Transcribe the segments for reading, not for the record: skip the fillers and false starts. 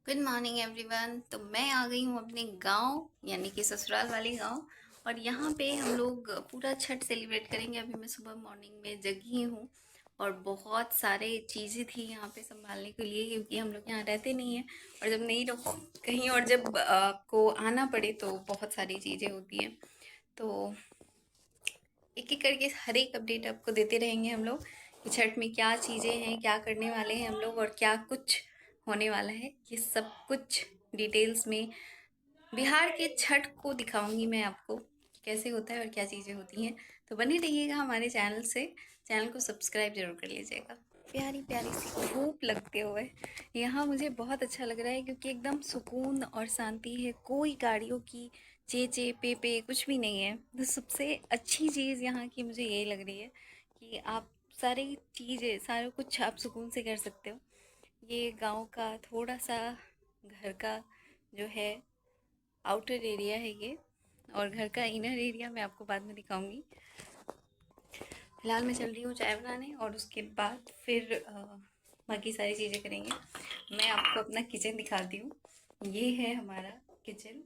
Good morning everyone. तो मैं आ गई हूँ अपने गांव यानी कि ससुराल वाले गांव। और यहाँ पे हम लोग पूरा छठ सेलिब्रेट करेंगे। अभी मैं सुबह मॉर्निंग में जगी हूँ और बहुत सारे चीज़ें थी यहाँ पे संभालने के लिए, क्योंकि हम लोग यहाँ रहते नहीं हैं। और जब नहीं रहो कहीं और जब आपको आना पड़े तो बहुत सारी चीज़ें होती हैं। तो एक एक करके हर एक अपडेट आपको देते रहेंगे हम लोग कि छठ में क्या चीज़ें हैं, क्या करने वाले हैं हम लोग और क्या कुछ होने वाला है। ये सब कुछ डिटेल्स में बिहार के छठ को दिखाऊंगी मैं आपको कि कैसे होता है और क्या चीज़ें होती हैं। तो बने रहिएगा हमारे चैनल से। चैनल को सब्सक्राइब जरूर कर लीजिएगा। प्यारी प्यारी सी धूप लगते हुए यहाँ मुझे बहुत अच्छा लग रहा है, क्योंकि एकदम सुकून और शांति है। कोई गाड़ियों की चे चे पे कुछ भी नहीं है। तो सबसे अच्छी चीज़ यहाँ की मुझे यही लग रही है कि आप सारी चीज़ें सारा कुछ आप सुकून से कर सकते हो। ये गांव का थोड़ा सा घर का जो है आउटर एरिया है ये, और घर का इनर एरिया मैं आपको बाद में दिखाऊंगी। फिलहाल मैं चल रही हूँ चाय बनाने और उसके बाद फिर बाकी सारी चीज़ें करेंगे। मैं आपको अपना किचन दिखाती हूँ। ये है हमारा किचन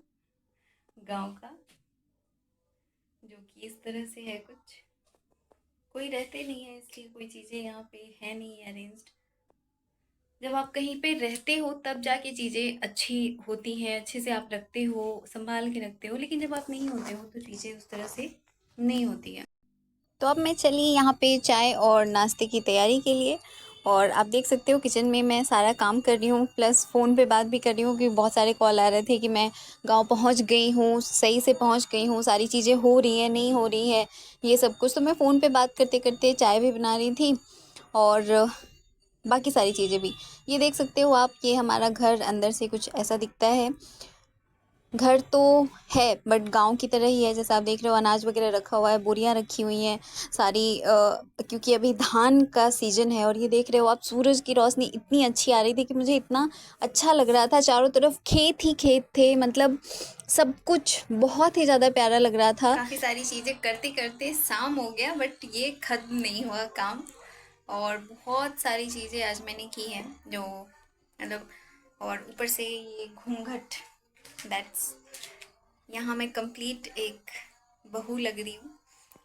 गांव का, जो कि इस तरह से है। कुछ कोई रहते नहीं है इसलिए कोई चीज़ें यहाँ पे है नहीं अरेंज्ड। जब आप कहीं पे रहते हो तब जाके चीज़ें अच्छी होती हैं, अच्छे से आप रखते हो, संभाल के रखते हो। लेकिन जब आप नहीं होते हो तो चीज़ें उस तरह से नहीं होती हैं। तो अब मैं चली यहाँ पे चाय और नाश्ते की तैयारी के लिए। और आप देख सकते हो किचन में मैं सारा काम कर रही हूँ, प्लस फ़ोन पे बात भी कर रही हूँ, क्योंकि बहुत सारे कॉल आ रहे थे कि मैं गांव पहुँच गई हूँ, सही से पहुँच गई हूँ, सारी चीज़ें हो रही हैं नहीं हो रही है ये सब कुछ। तो मैं फ़ोन पे बात करते करते चाय भी बना रही थी और बाकी सारी चीज़ें भी। ये देख सकते हो आप, ये हमारा घर अंदर से कुछ ऐसा दिखता है। घर तो है बट गांव की तरह ही है। जैसा आप देख रहे हो अनाज वगैरह रखा हुआ है, बोरियां रखी हुई हैं सारी, क्योंकि अभी धान का सीजन है। और ये देख रहे हो आप, सूरज की रोशनी इतनी अच्छी आ रही थी कि मुझे इतना अच्छा लग रहा था। चारों तरफ खेत ही खेत थे, मतलब सब कुछ बहुत ही ज़्यादा प्यारा लग रहा था। काफ़ी सारी चीज़ें करते करते शाम हो गया बट ये ख़त्म नहीं हुआ काम। और बहुत सारी चीज़ें आज मैंने की हैं जो मतलब, और ऊपर से ये घूंघट, दैट्स, यहाँ मैं कंप्लीट एक बहू लग रही हूँ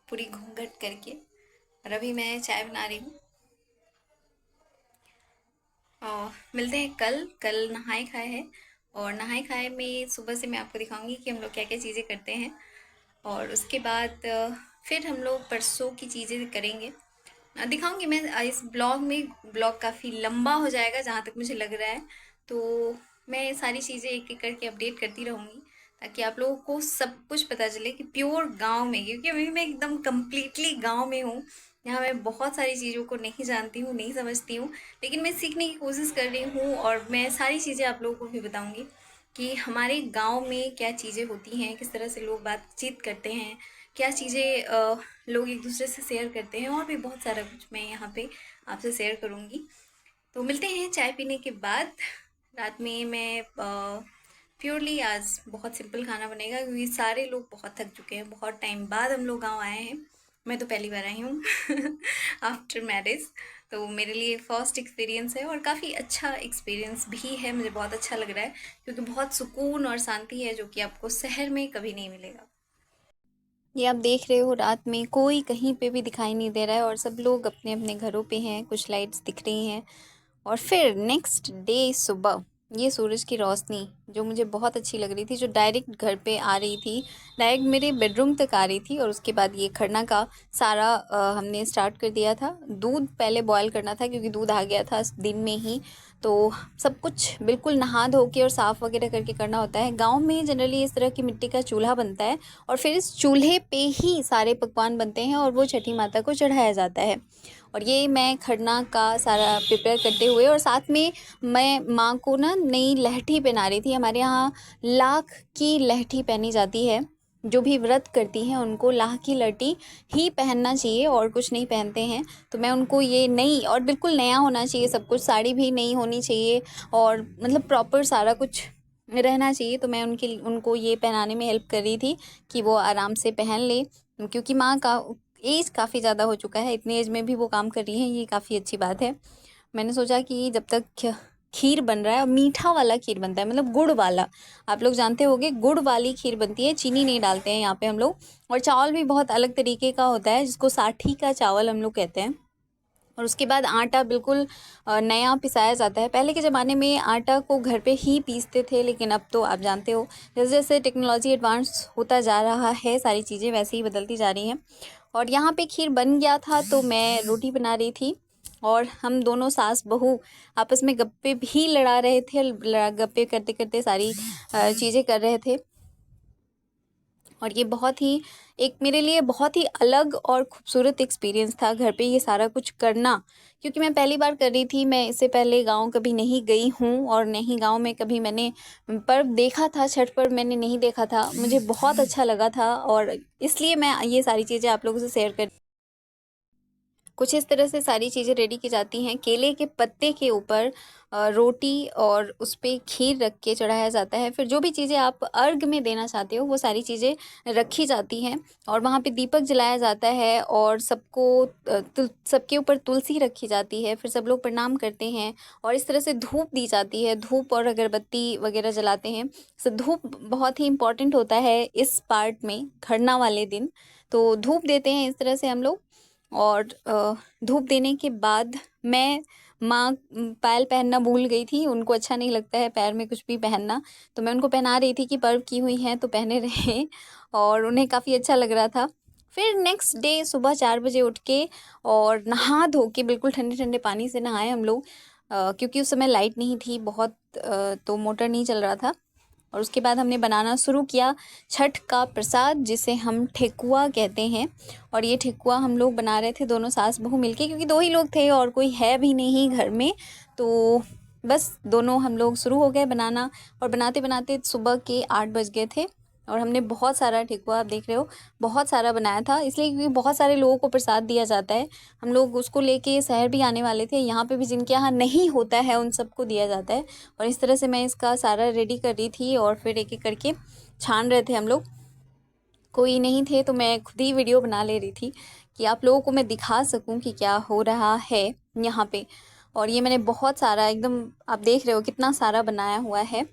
पूरी घूंघट करके। और अभी मैं चाय बना रही हूँ। और मिलते हैं कल। कल नहाए खाए है, और नहाए खाए में सुबह से मैं आपको दिखाऊंगी कि हम लोग क्या क्या चीज़ें करते हैं। और उसके बाद फिर हम लोग परसों की चीज़ें करेंगे। दिखाऊंगी मैं इस ब्लॉग में। ब्लॉग काफ़ी लंबा हो जाएगा जहाँ तक मुझे लग रहा है। तो मैं सारी चीज़ें एक एक करके अपडेट करती रहूँगी, ताकि आप लोगों को सब कुछ पता चले कि प्योर गांव में, क्योंकि अभी मैं एकदम कम्प्लीटली गांव में हूँ। यहाँ मैं बहुत सारी चीज़ों को नहीं जानती हूँ, नहीं समझती हूँ, लेकिन मैं सीखने की कोशिश कर रही हूँ। और मैं सारी चीज़ें आप लोगों को भी बताऊँगी कि हमारे गांव में क्या चीज़ें होती हैं, किस तरह से लोग बातचीत करते हैं, क्या चीज़ें लोग एक दूसरे से शेयर करते हैं, और भी बहुत सारा कुछ मैं यहाँ पे आपसे शेयर करूँगी। तो मिलते हैं चाय पीने के बाद। रात में मैं प्योरली आज बहुत सिंपल खाना बनेगा, क्योंकि सारे लोग बहुत थक चुके हैं। बहुत टाइम बाद हम लोग गांव आए हैं। मैं तो पहली बार आई हूँ आफ्टर मैरिज। तो मेरे लिए फ़र्स्ट एक्सपीरियंस है और काफ़ी अच्छा एक्सपीरियंस भी है। मुझे बहुत अच्छा लग रहा है, क्योंकि बहुत सुकून और शांति है, जो कि आपको शहर में कभी नहीं मिलेगा। ये आप देख रहे हो रात में कोई कहीं पे भी दिखाई नहीं दे रहा है, और सब लोग अपने अपने घरों पे हैं। कुछ लाइट्स दिख रही हैं। और फिर नेक्स्ट डे सुबह ये सूरज की रोशनी जो मुझे बहुत अच्छी लग रही थी, जो डायरेक्ट घर पे आ रही थी, डायरेक्ट मेरे बेडरूम तक आ रही थी। और उसके बाद ये खरना का सारा हमने स्टार्ट कर दिया था। दूध पहले बॉयल करना था, क्योंकि दूध आ गया था दिन में ही। तो सब कुछ बिल्कुल नहा धो के और साफ़ वगैरह करके करना होता है। गांव में जनरली इस तरह की मिट्टी का चूल्हा बनता है, और फिर इस चूल्हे पे ही सारे पकवान बनते हैं और वो छठी माता को चढ़ाया जाता है। और ये मैं खरना का सारा प्रिपेयर करते हुए, और साथ में मैं माँ को ना नई लहठी पहना रही थी। हमारे यहाँ लाख की लहठी पहनी जाती है। जो भी व्रत करती हैं उनको लाख की लहठी ही पहनना चाहिए, और कुछ नहीं पहनते हैं। तो मैं उनको ये नई, और बिल्कुल नया होना चाहिए सब कुछ, साड़ी भी नई होनी चाहिए, और मतलब प्रॉपर सारा कुछ रहना चाहिए। तो मैं उनको ये पहनाने में हेल्प कर रही थी कि वो आराम से पहन ले, क्योंकि माँ का एज काफ़ी ज़्यादा हो चुका है। इतनी एज में भी वो काम कर रही हैं, ये काफ़ी अच्छी बात है। मैंने सोचा कि जब तक खीर बन रहा है और मीठा वाला खीर बनता है, मतलब गुड़ वाला। आप लोग जानते होंगे गुड़ वाली खीर बनती है, चीनी नहीं डालते हैं यहाँ पे हम लोग। और चावल भी बहुत अलग तरीके का होता है जिसको साठी का चावल हम लोग कहते हैं। और उसके बाद आटा बिल्कुल नया पिसाया जाता है। पहले के ज़माने में आटा को घर पे ही पीसते थे, लेकिन अब तो आप जानते हो जैसे जैसे टेक्नोलॉजी एडवांस होता जा रहा है, सारी चीज़ें वैसे ही बदलती जा रही हैं। और यहाँ पे खीर बन गया था तो मैं रोटी बना रही थी और हम दोनों सास बहू आपस में गप्पे भी लड़ा रहे थे। गप्पे करते करते सारी चीज़ें कर रहे थे। और ये बहुत ही एक मेरे लिए बहुत ही अलग और खूबसूरत एक्सपीरियंस था घर पे ये सारा कुछ करना, क्योंकि मैं पहली बार कर रही थी। मैं इससे पहले गांव कभी नहीं गई हूँ और नहीं गांव में कभी मैंने पर्व देखा था, छठ पर्व मैंने नहीं देखा था। मुझे बहुत अच्छा लगा था और इसलिए मैं ये सारी चीज़ें आप लोगों से शेयर कर। कुछ इस तरह से सारी चीज़ें रेडी की जाती हैं। केले के पत्ते के ऊपर रोटी और उस पे खीर रख के चढ़ाया जाता है। फिर जो भी चीज़ें आप अर्घ में देना चाहते हो वो सारी चीज़ें रखी जाती हैं और वहाँ पे दीपक जलाया जाता है और सबके ऊपर तुलसी रखी जाती है। फिर सब लोग प्रणाम करते हैं और इस तरह से धूप दी जाती है, धूप और अगरबत्ती वगैरह जलाते हैं। धूप बहुत ही इम्पॉर्टेंट होता है इस पार्ट में, खरना वाले दिन। तो धूप देते हैं इस तरह से हम लोग। और धूप देने के बाद मैं माँ पायल पहनना भूल गई थी, उनको अच्छा नहीं लगता है पैर में कुछ भी पहनना, तो मैं उनको पहना रही थी कि पर्व की हुई हैं तो पहने रहे और उन्हें काफ़ी अच्छा लग रहा था। फिर नेक्स्ट डे सुबह 4 बजे उठ के और नहा धो के बिल्कुल ठंडे ठंडे पानी से नहाए हम लोग, क्योंकि उस समय लाइट नहीं थी बहुत, तो मोटर नहीं चल रहा था। और उसके बाद हमने बनाना शुरू किया छठ का प्रसाद, जिसे हम ठेकुआ कहते हैं। और ये ठेकुआ हम लोग बना रहे थे दोनों सास बहू मिलके, क्योंकि दो ही लोग थे और कोई है भी नहीं घर में, तो बस दोनों हम लोग शुरू हो गए बनाना। और बनाते बनाते सुबह के 8 बज गए थे और हमने बहुत सारा ठेकुआ, आप देख रहे हो, बहुत सारा बनाया था, इसलिए क्योंकि बहुत सारे लोगों को प्रसाद दिया जाता है। हम लोग उसको लेके शहर भी आने वाले थे, यहाँ पे भी जिनके यहाँ नहीं होता है उन सबको दिया जाता है। और इस तरह से मैं इसका सारा रेडी कर रही थी और फिर एक एक करके छान रहे थे हम लोग। कोई नहीं थे तो मैं खुद ही वीडियो बना ले रही थी कि आप लोगों को मैं दिखा सकूं कि क्या हो रहा है यहाँ पे। और ये मैंने बहुत सारा, एकदम आप देख रहे हो कितना सारा बनाया हुआ है,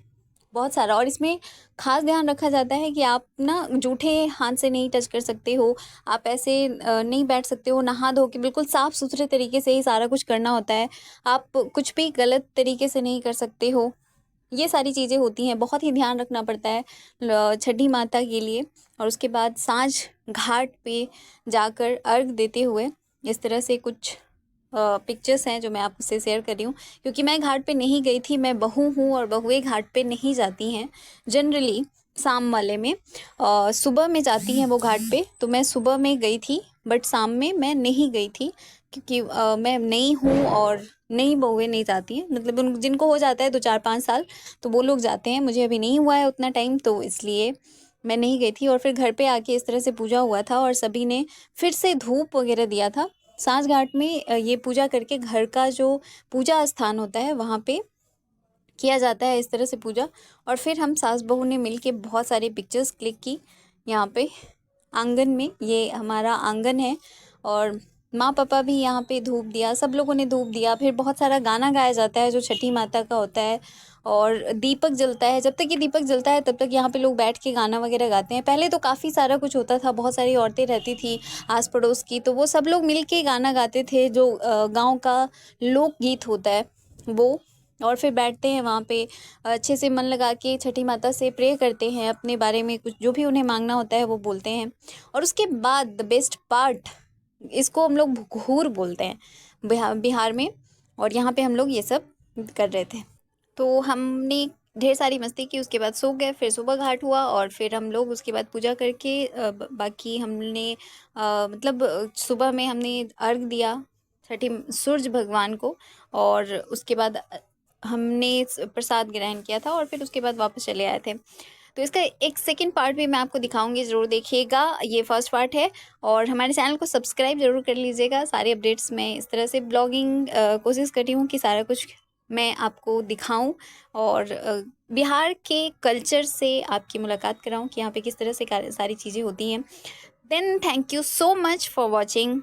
बहुत सारा। और इसमें खास ध्यान रखा जाता है कि आप ना जूठे हाथ से नहीं टच कर सकते हो, आप ऐसे नहीं बैठ सकते हो, नहा धो के बिल्कुल साफ़ सुथरे तरीके से ही सारा कुछ करना होता है। आप कुछ भी गलत तरीके से नहीं कर सकते हो, ये सारी चीज़ें होती हैं, बहुत ही ध्यान रखना पड़ता है छठी माता के लिए। और उसके बाद साँझ घाट पे जाकर अर्घ देते हुए इस तरह से कुछ पिक्चर्स हैं जो मैं आपसे शेयर कर रही हूँ, क्योंकि मैं घाट पे नहीं गई थी। मैं बहू हूँ और बहुएं घाट पे नहीं जाती हैं जनरली, शाम वाले में सुबह में जाती हैं वो घाट पे। तो मैं सुबह में गई थी बट शाम में मैं नहीं गई थी, क्योंकि मैं नई हूँ और नई बहुएं नहीं जाती हैं, मतलब उन जिनको हो जाता है 2 4 5 साल तो वो लोग जाते हैं, मुझे अभी नहीं हुआ है उतना टाइम, तो इसलिए मैं नहीं गई थी। और फिर घर पे आके इस तरह से पूजा हुआ था और सभी ने फिर से धूप वगैरह दिया था। साँझ घाट में ये पूजा करके घर का जो पूजा स्थान होता है वहाँ पे किया जाता है इस तरह से पूजा। और फिर हम सास बहू ने मिल के बहुत सारी पिक्चर्स क्लिक की यहाँ पे आंगन में, ये हमारा आंगन है। और माँ पापा भी यहाँ पे धूप दिया, सब लोगों ने धूप दिया। फिर बहुत सारा गाना गाया जाता है जो छठी माता का होता है और दीपक जलता है। जब तक ये दीपक जलता है तब तक यहाँ पे लोग बैठ के गाना वगैरह गाते हैं। पहले तो काफ़ी सारा कुछ होता था, बहुत सारी औरतें रहती थी आस पड़ोस की, तो वो सब लोग मिल के गाना गाते थे, जो गाँव का लोकगीत होता है वो। और फिर बैठते हैं वहाँ पे अच्छे से मन लगा के छठी माता से प्रे करते हैं, अपने बारे में कुछ जो भी उन्हें मांगना होता है वो बोलते हैं। और उसके बाद द बेस्ट पार्ट, इसको हम लोग भुखूर बोलते हैं बिहार में। और यहाँ पे हम लोग ये सब कर रहे थे, तो हमने ढेर सारी मस्ती की। उसके बाद सो गए, फिर सुबह घाट हुआ और फिर हम लोग उसके बाद पूजा करके बाकी हमने मतलब सुबह में हमने अर्घ दिया छठी सूरज भगवान को। और उसके बाद हमने प्रसाद ग्रहण किया था और फिर उसके बाद वापस चले आए थे। तो इसका एक सेकंड पार्ट भी मैं आपको दिखाऊंगी, ज़रूर देखिएगा। ये फर्स्ट पार्ट है और हमारे चैनल को सब्सक्राइब ज़रूर कर लीजिएगा। सारे अपडेट्स मैं इस तरह से ब्लॉगिंग कोशिश कर रही हूँ कि सारा कुछ मैं आपको दिखाऊं और बिहार के कल्चर से आपकी मुलाकात कराऊं कि यहाँ पे किस तरह से सारी चीज़ें होती हैं। Then thank you so much for watching.